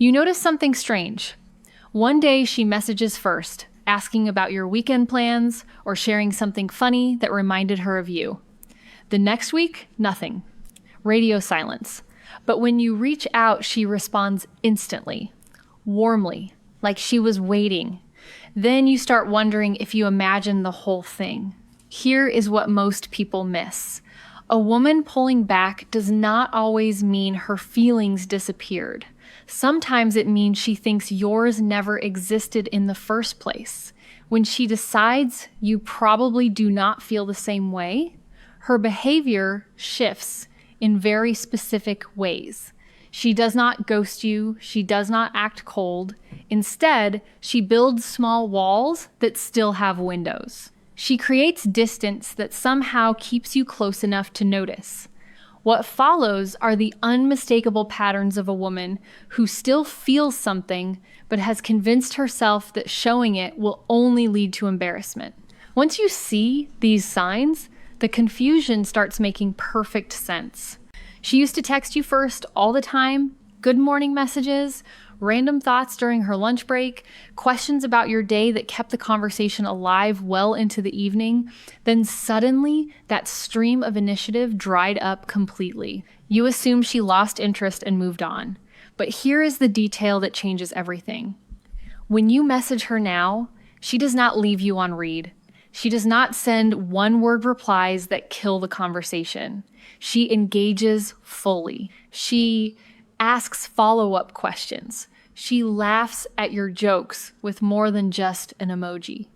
You notice something strange. One day she messages first, asking about your weekend plans or sharing something funny that reminded her of you. The next week, nothing. Radio silence. But when you reach out, she responds instantly, warmly, like she was waiting. Then you start wondering if you imagine the whole thing. Here is what most people miss. A woman pulling back does not always mean her feelings disappeared. Sometimes it means she thinks yours never existed in the first place. When she decides you probably do not feel the same way, her behavior shifts in very specific ways. She does not ghost you. She does not act cold. Instead, she builds small walls that still have windows. She creates distance that somehow keeps you close enough to notice. What follows are the unmistakable patterns of a woman who still feels something, but has convinced herself that showing it will only lead to embarrassment. Once you see these signs, the confusion starts making perfect sense. She used to text you first all the time, good morning messages, random thoughts during her lunch break, questions about your day that kept the conversation alive well into the evening. Then suddenly, that stream of initiative dried up completely. You assume she lost interest and moved on. But here is the detail that changes everything. When you message her now, she does not leave you on read. She does not send one-word replies that kill the conversation. She engages fully. She asks follow-up questions. She laughs at your jokes with more than just an emoji.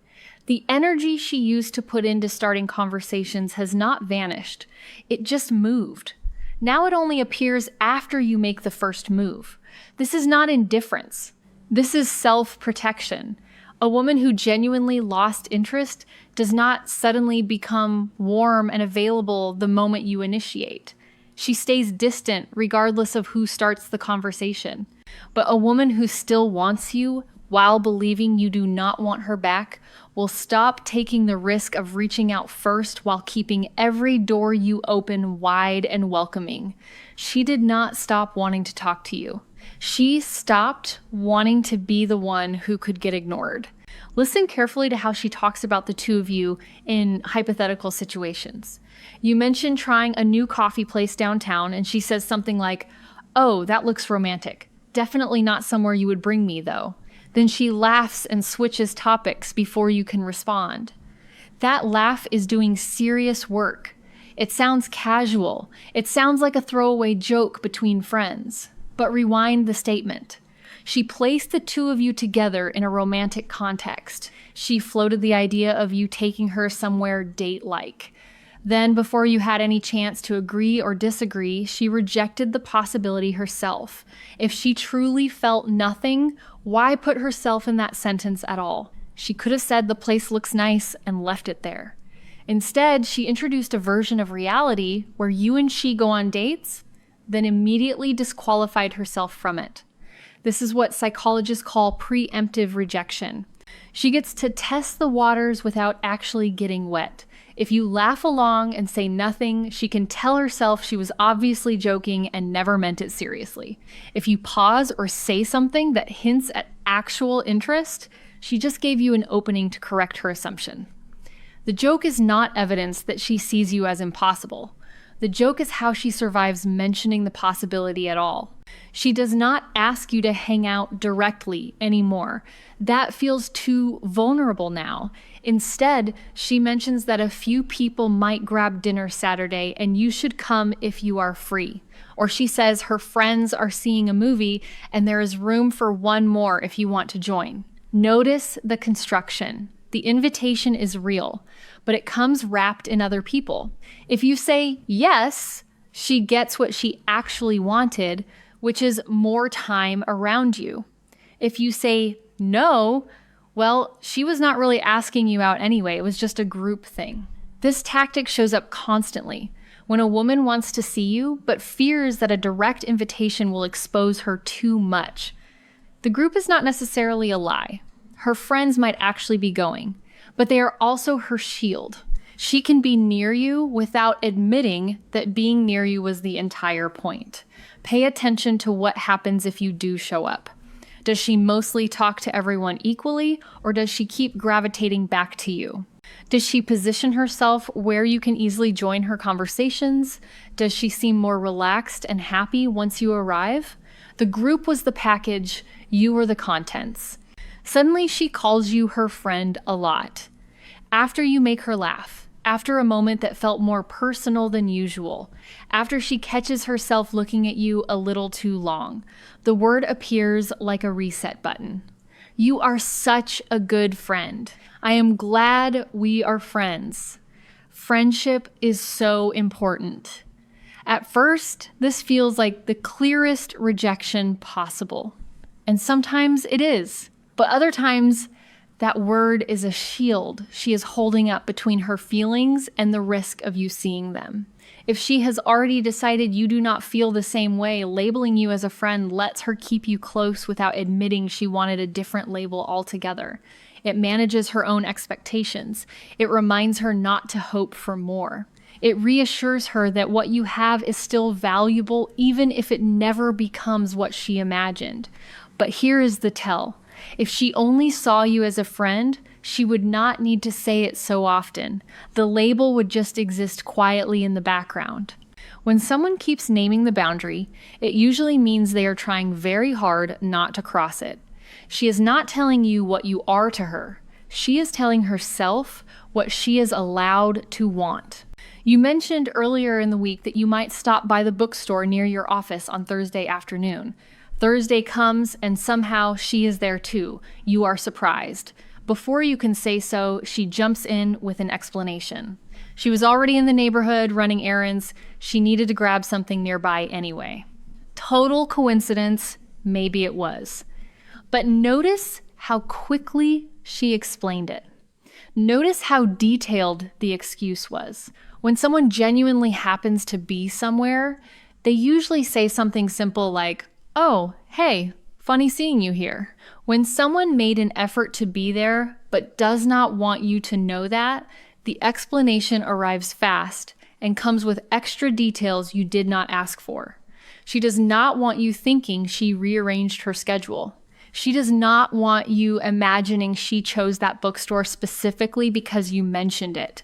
The energy she used to put into starting conversations has not vanished. It just moved. Now it only appears after you make the first move. This is not indifference. This is self-protection. A woman who genuinely lost interest does not suddenly become warm and available the moment you initiate. She stays distant regardless of who starts the conversation. But a woman who still wants you while believing you do not want her back will stop taking the risk of reaching out first while keeping every door you open wide and welcoming. She did not stop wanting to talk to you. She stopped wanting to be the one who could get ignored. Listen carefully to how she talks about the two of you in hypothetical situations. You mention trying a new coffee place downtown, and she says something like, "Oh, that looks romantic. Definitely not somewhere you would bring me, though." Then she laughs and switches topics before you can respond. That laugh is doing serious work. It sounds casual. It sounds like a throwaway joke between friends. But rewind the statement. She placed the two of you together in a romantic context. She floated the idea of you taking her somewhere date-like. Then, before you had any chance to agree or disagree, she rejected the possibility herself. If she truly felt nothing, why put herself in that sentence at all? She could have said the place looks nice and left it there. Instead, she introduced a version of reality where you and she go on dates, then immediately disqualified herself from it. This is what psychologists call preemptive rejection. She gets to test the waters without actually getting wet. If you laugh along and say nothing, she can tell herself she was obviously joking and never meant it seriously. If you pause or say something that hints at actual interest, she just gave you an opening to correct her assumption. The joke is not evidence that she sees you as impossible. The joke is how she survives mentioning the possibility at all. She does not ask you to hang out directly anymore. That feels too vulnerable now. Instead, she mentions that a few people might grab dinner Saturday and you should come if you are free. Or she says her friends are seeing a movie and there is room for one more if you want to join. Notice the construction. The invitation is real, but it comes wrapped in other people. If you say yes, she gets what she actually wanted, which is more time around you. If you say no, well, she was not really asking you out anyway. It was just a group thing. This tactic shows up constantly when a woman wants to see you, but fears that a direct invitation will expose her too much. The group is not necessarily a lie. Her friends might actually be going, but they are also her shield. She can be near you without admitting that being near you was the entire point. Pay attention to what happens if you do show up. Does she mostly talk to everyone equally, or does she keep gravitating back to you? Does she position herself where you can easily join her conversations? Does she seem more relaxed and happy once you arrive? The group was the package, you were the contents. Suddenly she calls you her friend a lot. After you make her laugh, after a moment that felt more personal than usual, after she catches herself looking at you a little too long, the word appears like a reset button. You are such a good friend. I am glad we are friends. Friendship is so important. At first, this feels like the clearest rejection possible. And sometimes it is. But other times, that word is a shield she is holding up between her feelings and the risk of you seeing them. If she has already decided you do not feel the same way, labeling you as a friend lets her keep you close without admitting she wanted a different label altogether. It manages her own expectations. It reminds her not to hope for more. It reassures her that what you have is still valuable even if it never becomes what she imagined. But here is the tell. If she only saw you as a friend, she would not need to say it so often. The label would just exist quietly in the background. When someone keeps naming the boundary, it usually means they are trying very hard not to cross it. She is not telling you what you are to her. She is telling herself what she is allowed to want. You mentioned earlier in the week that you might stop by the bookstore near your office on Thursday afternoon. Thursday comes and somehow she is there too. You are surprised. Before you can say so, she jumps in with an explanation. She was already in the neighborhood running errands. She needed to grab something nearby anyway. Total coincidence, maybe it was. But notice how quickly she explained it. Notice how detailed the excuse was. When someone genuinely happens to be somewhere, they usually say something simple like, "Oh, hey, funny seeing you here." When someone made an effort to be there but does not want you to know that, the explanation arrives fast and comes with extra details you did not ask for. She does not want you thinking she rearranged her schedule. She does not want you imagining she chose that bookstore specifically because you mentioned it.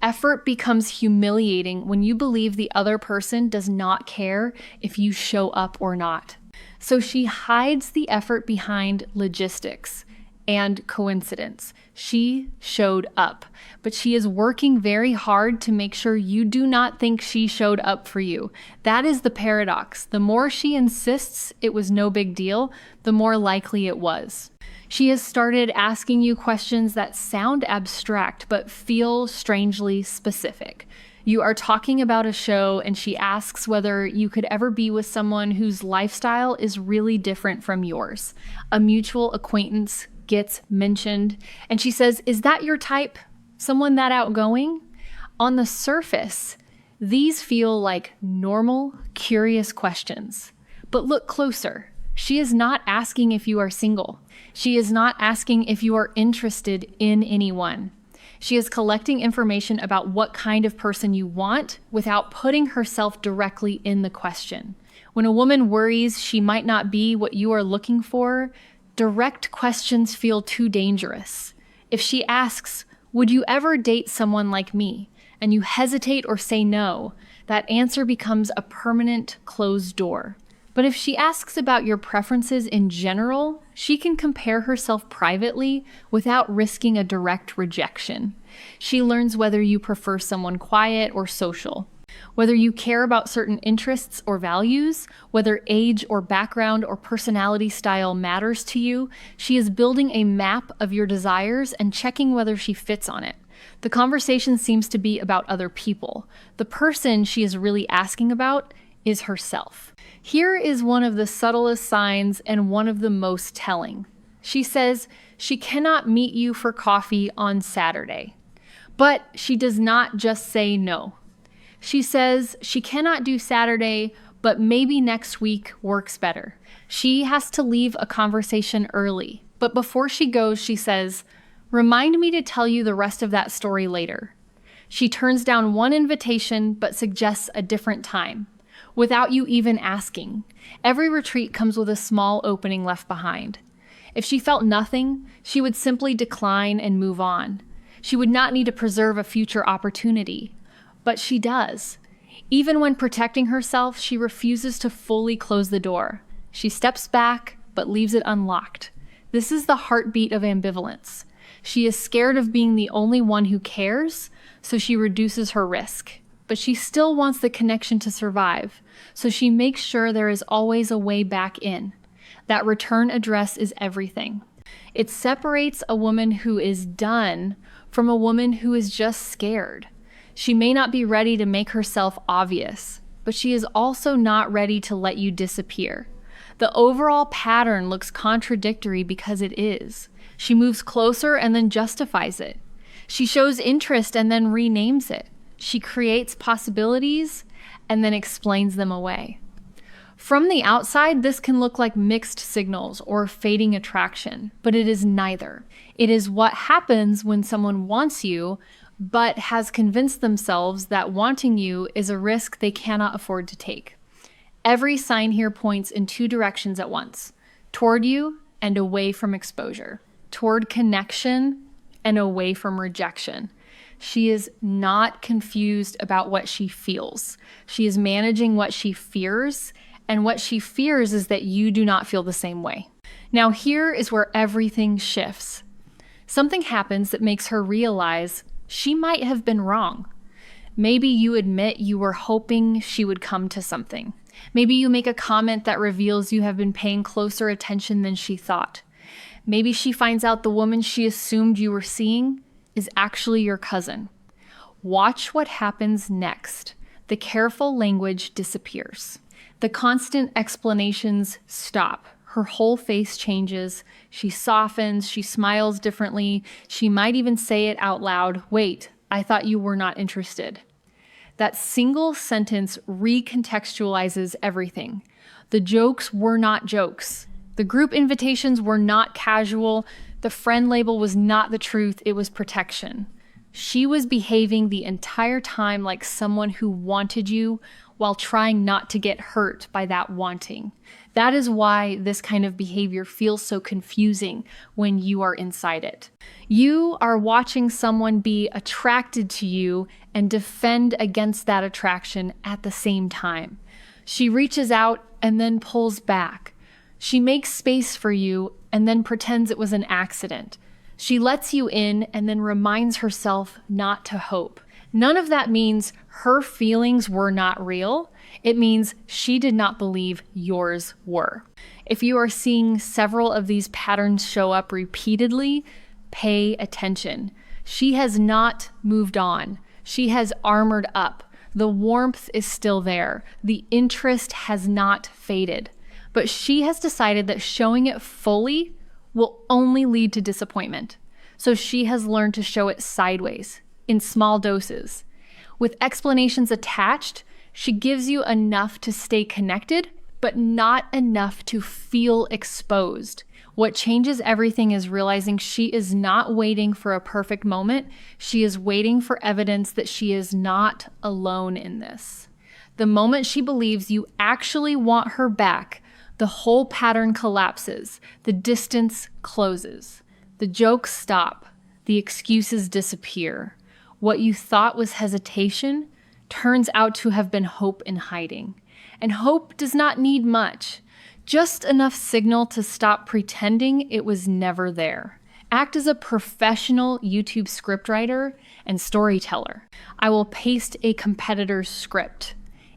Effort becomes humiliating when you believe the other person does not care if you show up or not. So she hides the effort behind logistics and coincidence. She showed up, but she is working very hard to make sure you do not think she showed up for you. That is the paradox. The more she insists it was no big deal, the more likely it was. She has started asking you questions that sound abstract but feel strangely specific. You are talking about a show and she asks whether you could ever be with someone whose lifestyle is really different from yours. A mutual acquaintance gets mentioned and she says, "Is that your type? Someone that outgoing?" On the surface, these feel like normal, curious questions. But look closer. She is not asking if you are single. She is not asking if you are interested in anyone. She is collecting information about what kind of person you want without putting herself directly in the question. When a woman worries she might not be what you are looking for, direct questions feel too dangerous. If she asks, "Would you ever date someone like me?" and you hesitate or say no, that answer becomes a permanent closed door. But if she asks about your preferences in general, she can compare herself privately without risking a direct rejection. She learns whether you prefer someone quiet or social, whether you care about certain interests or values, whether age or background or personality style matters to you. She is building a map of your desires and checking whether she fits on it. The conversation seems to be about other people. The person she is really asking about is herself. Here is one of the subtlest signs and one of the most telling. She says she cannot meet you for coffee on Saturday, but she does not just say no. She says she cannot do Saturday, but maybe next week works better. She has to leave a conversation early, but before she goes, she says, "Remind me to tell you the rest of that story later." She turns down one invitation but suggests a different time, without you even asking. Every retreat comes with a small opening left behind. If she felt nothing, she would simply decline and move on. She would not need to preserve a future opportunity. But she does. Even when protecting herself, she refuses to fully close the door. She steps back, but leaves it unlocked. This is the heartbeat of ambivalence. She is scared of being the only one who cares, so she reduces her risk. But she still wants the connection to survive, so she makes sure there is always a way back in. That return address is everything. It separates a woman who is done from a woman who is just scared. She may not be ready to make herself obvious, but she is also not ready to let you disappear. The overall pattern looks contradictory because it is. She moves closer and then justifies it. She shows interest and then renames it. She creates possibilities and then explains them away. From the outside, this can look like mixed signals or fading attraction, but it is neither. It is what happens when someone wants you, but has convinced themselves that wanting you is a risk they cannot afford to take. Every sign here points in two directions at once, toward you and away from exposure, toward connection and away from rejection. She is not confused about what she feels. She is managing what she fears, and what she fears is that you do not feel the same way. Now, here is where everything shifts. Something happens that makes her realize she might have been wrong. Maybe you admit you were hoping she would come to something. Maybe you make a comment that reveals you have been paying closer attention than she thought. Maybe she finds out the woman she assumed you were seeing is actually your cousin. Watch what happens next. The careful language disappears. The constant explanations stop. Her whole face changes. She softens. She smiles differently. She might even say it out loud. Wait, I thought you were not interested. That single sentence recontextualizes everything. The jokes were not jokes. The group invitations were not casual. The friend label was not the truth. It was protection. She was behaving the entire time like someone who wanted you while trying not to get hurt by that wanting. That is why this kind of behavior feels so confusing when you are inside it. You are watching someone be attracted to you and defend against that attraction at the same time. She reaches out and then pulls back. She makes space for you and then pretends it was an accident. She lets you in and then reminds herself not to hope. None of that means her feelings were not real. It means she did not believe yours were. If you are seeing several of these patterns show up repeatedly, pay attention. She has not moved on. She has armored up. The warmth is still there. The interest has not faded. But she has decided that showing it fully will only lead to disappointment. So she has learned to show it sideways, in small doses. With explanations attached, she gives you enough to stay connected, but not enough to feel exposed. What changes everything is realizing she is not waiting for a perfect moment. She is waiting for evidence that she is not alone in this. The moment she believes you actually want her back, the whole pattern collapses. The distance closes. The jokes stop. The excuses disappear. What you thought was hesitation turns out to have been hope in hiding. And hope does not need much, just enough signal to stop pretending it was never there. Act as a professional YouTube scriptwriter and storyteller. I will paste a competitor's script,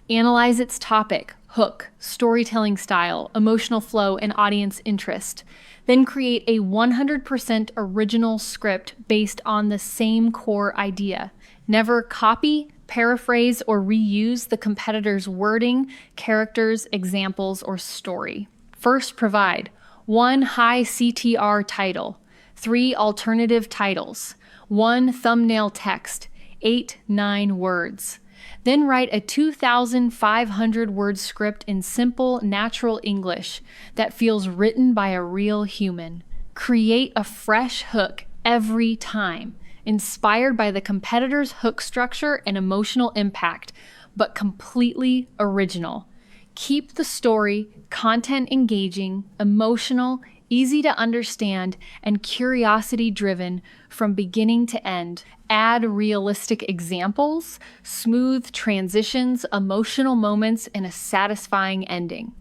analyze its topic, hook, storytelling style, emotional flow, and audience interest. Then create a 100% original script based on the same core idea. Never copy, paraphrase, or reuse the competitor's wording, characters, examples, or story. First, provide 1 high CTR title, 3 alternative titles, 1 thumbnail text, 8-9 words. Then write a 2,500 word script in simple, natural English that feels written by a real human. Create a fresh hook every time. inspired by the competitor's hook structure and emotional impact, but completely original. Keep the story, content engaging, emotional, easy to understand, and curiosity-driven from beginning to end. Add realistic examples, smooth transitions, emotional moments, and a satisfying ending.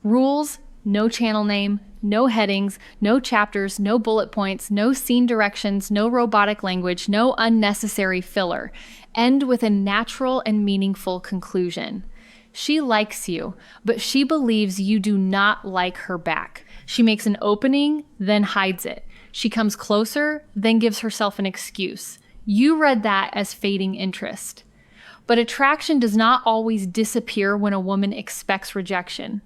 Rules: no channel name, no headings, no chapters, no bullet points, no scene directions, no robotic language, no unnecessary filler. End with a natural and meaningful conclusion. She likes you, but she believes you do not like her back. She makes an opening, then hides it. She comes closer, then gives herself an excuse. You read that as fading interest. But attraction does not always disappear when a woman expects rejection.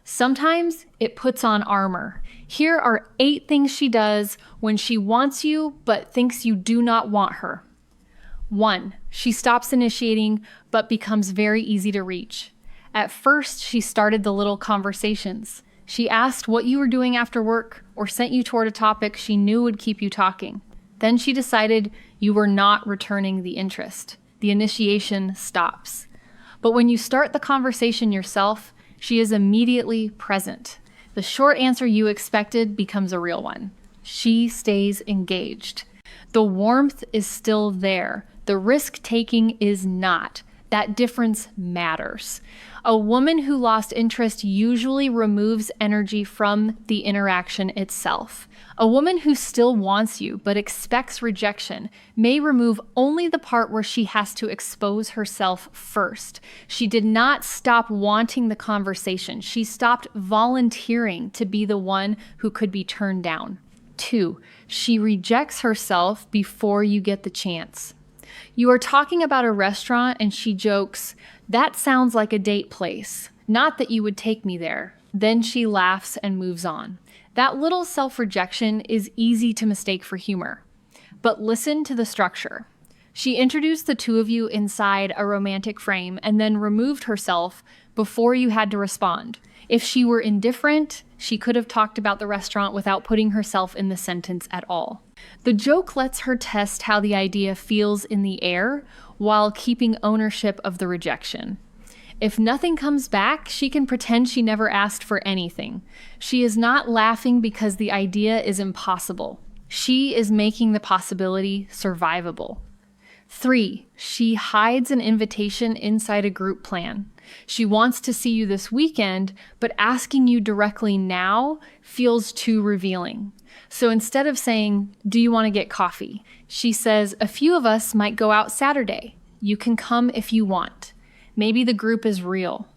Sometimes it puts on armor. Here are 8 things she does when she wants you but thinks you do not want her. 1. She stops initiating but becomes very easy to reach. At first, she started the little conversations. She asked what you were doing after work or sent you toward a topic she knew would keep you talking. Then she decided you were not returning the interest. The initiation stops. But when you start the conversation yourself, she is immediately present. The short answer you expected becomes a real one. She stays engaged. The warmth is still there. The risk-taking is not. That difference matters. A woman who lost interest usually removes energy from the interaction itself. A woman who still wants you but expects rejection may remove only the part where she has to expose herself first. She did not stop wanting the conversation. She stopped volunteering to be the one who could be turned down. 2, she rejects herself before you get the chance. You are talking about a restaurant and she jokes, "That sounds like a date place. Not that you would take me there." Then she laughs and moves on. That little self-rejection is easy to mistake for humor. But listen to the structure. She introduced the two of you inside a romantic frame and then removed herself before you had to respond. If she were indifferent, she could have talked about the restaurant without putting herself in the sentence at all. The joke lets her test how the idea feels in the air while keeping ownership of the rejection. If nothing comes back, she can pretend she never asked for anything. She is not laughing because the idea is impossible. She is making the possibility survivable. 3, she hides an invitation inside a group plan. She wants to see you this weekend, but asking you directly now feels too revealing. So instead of saying, "Do you want to get coffee?" she says, "A few of us might go out Saturday. You can come if you want. Maybe the group is real."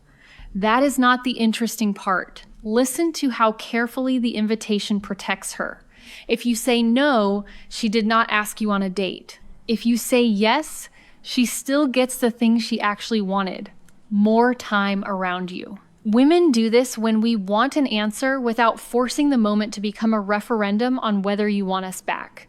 That is not the interesting part. Listen to how carefully the invitation protects her. If you say no, she did not ask you on a date. If you say yes, she still gets the thing she actually wanted: more time around you. Women do this when we want an answer without forcing the moment to become a referendum on whether you want us back.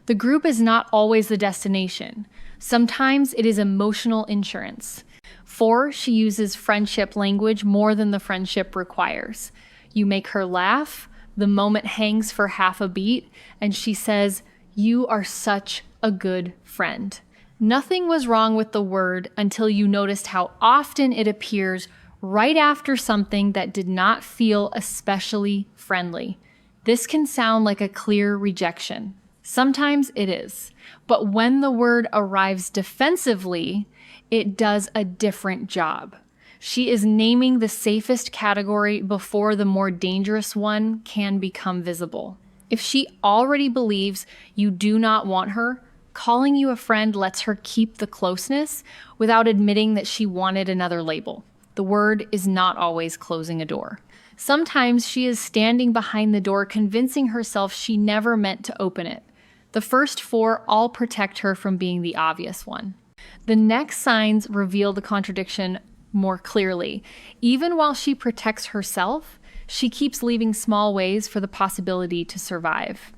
The group is not always the destination. Sometimes it is emotional insurance. 4, she uses friendship language more than the friendship requires. You make her laugh, the moment hangs for half a beat, and she says, "You are such a good friend." Nothing was wrong with the word until you noticed how often it appears right after something that did not feel especially friendly. This can sound like a clear rejection. Sometimes it is. But when the word arrives defensively, it does a different job. She is naming the safest category before the more dangerous one can become visible. If she already believes you do not want her, calling you a friend lets her keep the closeness without admitting that she wanted another label. The word is not always closing a door. Sometimes she is standing behind the door, convincing herself she never meant to open it. The first 4 all protect her from being the obvious one. The next signs reveal the contradiction more clearly. Even while she protects herself, she keeps leaving small ways for the possibility to survive.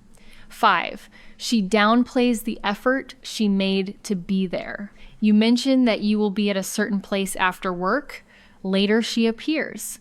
5, she downplays the effort she made to be there. You mention that you will be at a certain place after work. Later, she appears.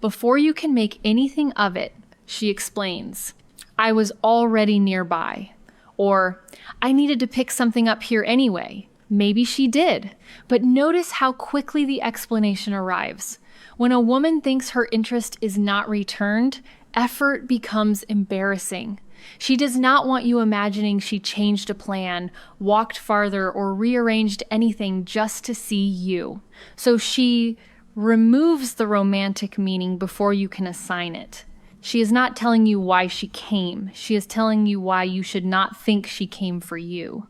Before you can make anything of it, she explains, "I was already nearby." Or, I needed to pick something up here anyway. Maybe she did. But notice how quickly the explanation arrives. When a woman thinks her interest is not returned, effort becomes embarrassing. She does not want you imagining she changed a plan, walked farther, or rearranged anything just to see you. So she removes the romantic meaning before you can assign it. She is not telling you why she came. She is telling you why you should not think she came for you.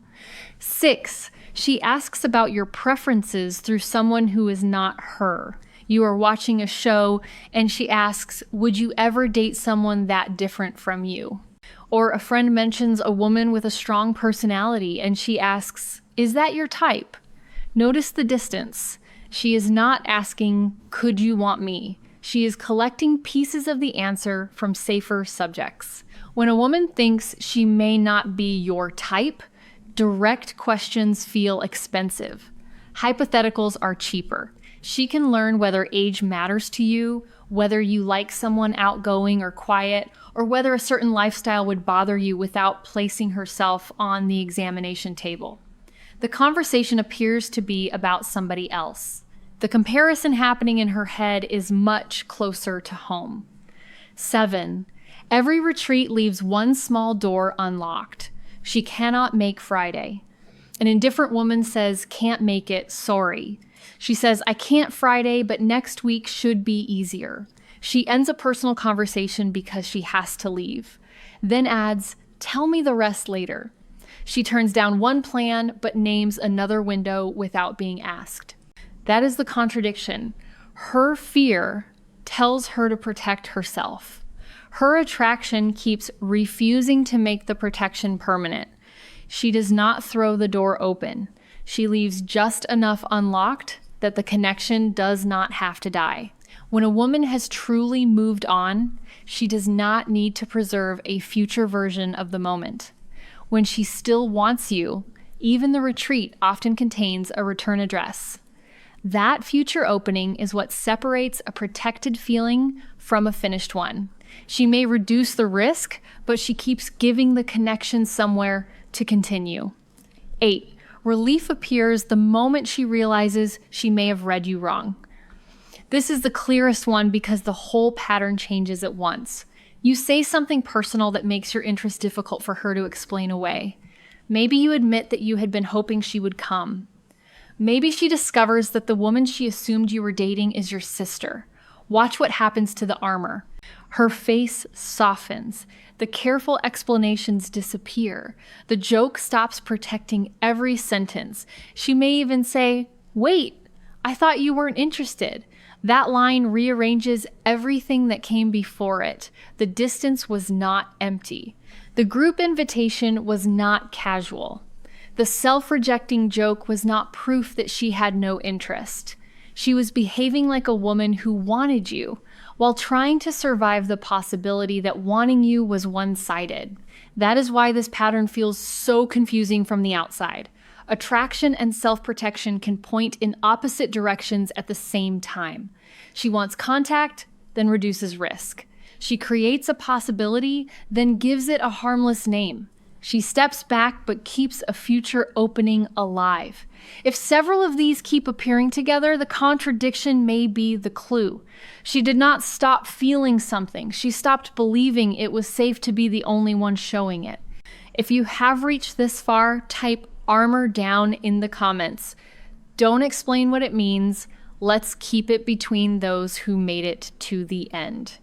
6, she asks about your preferences through someone who is not her. You are watching a show and she asks, would you ever date someone that different from you? Or a friend mentions a woman with a strong personality and she asks, is that your type? Notice the distance. She is not asking, could you want me? She is collecting pieces of the answer from safer subjects. When a woman thinks she may not be your type, direct questions feel expensive. Hypotheticals are cheaper. She can learn whether age matters to you, whether you like someone outgoing or quiet, or whether a certain lifestyle would bother you without placing herself on the examination table. The conversation appears to be about somebody else. The comparison happening in her head is much closer to home. 7, every retreat leaves one small door unlocked. She cannot make Friday. An indifferent woman says, can't make it, sorry. She says, I can't Friday, but next week should be easier. She ends a personal conversation because she has to leave. Then adds, tell me the rest later. She turns down one plan, but names another window without being asked. That is the contradiction. Her fear tells her to protect herself. Her attraction keeps refusing to make the protection permanent. She does not throw the door open. She leaves just enough unlocked that the connection does not have to die. When a woman has truly moved on, she does not need to preserve a future version of the moment. When she still wants you, even the retreat often contains a return address. That future opening is what separates a protected feeling from a finished one. She may reduce the risk, but she keeps giving the connection somewhere to continue. 8, relief appears the moment she realizes she may have read you wrong. This is the clearest one because the whole pattern changes at once. You say something personal that makes your interest difficult for her to explain away. Maybe you admit that you had been hoping she would come. Maybe she discovers that the woman she assumed you were dating is your sister. Watch what happens to the armor. Her face softens. The careful explanations disappear. The joke stops protecting every sentence. She may even say, wait, I thought you weren't interested. That line rearranges everything that came before it. The distance was not empty. The group invitation was not casual. The self-rejecting joke was not proof that she had no interest. She was behaving like a woman who wanted you, while trying to survive the possibility that wanting you was one-sided. That is why this pattern feels so confusing from the outside. Attraction and self-protection can point in opposite directions at the same time. She wants contact, then reduces risk. She creates a possibility, then gives it a harmless name. She steps back but keeps a future opening alive. If several of these keep appearing together, the contradiction may be the clue. She did not stop feeling something. She stopped believing it was safe to be the only one showing it. If you have reached this far, type armor down in the comments. Don't explain what it means. Let's keep it between those who made it to the end.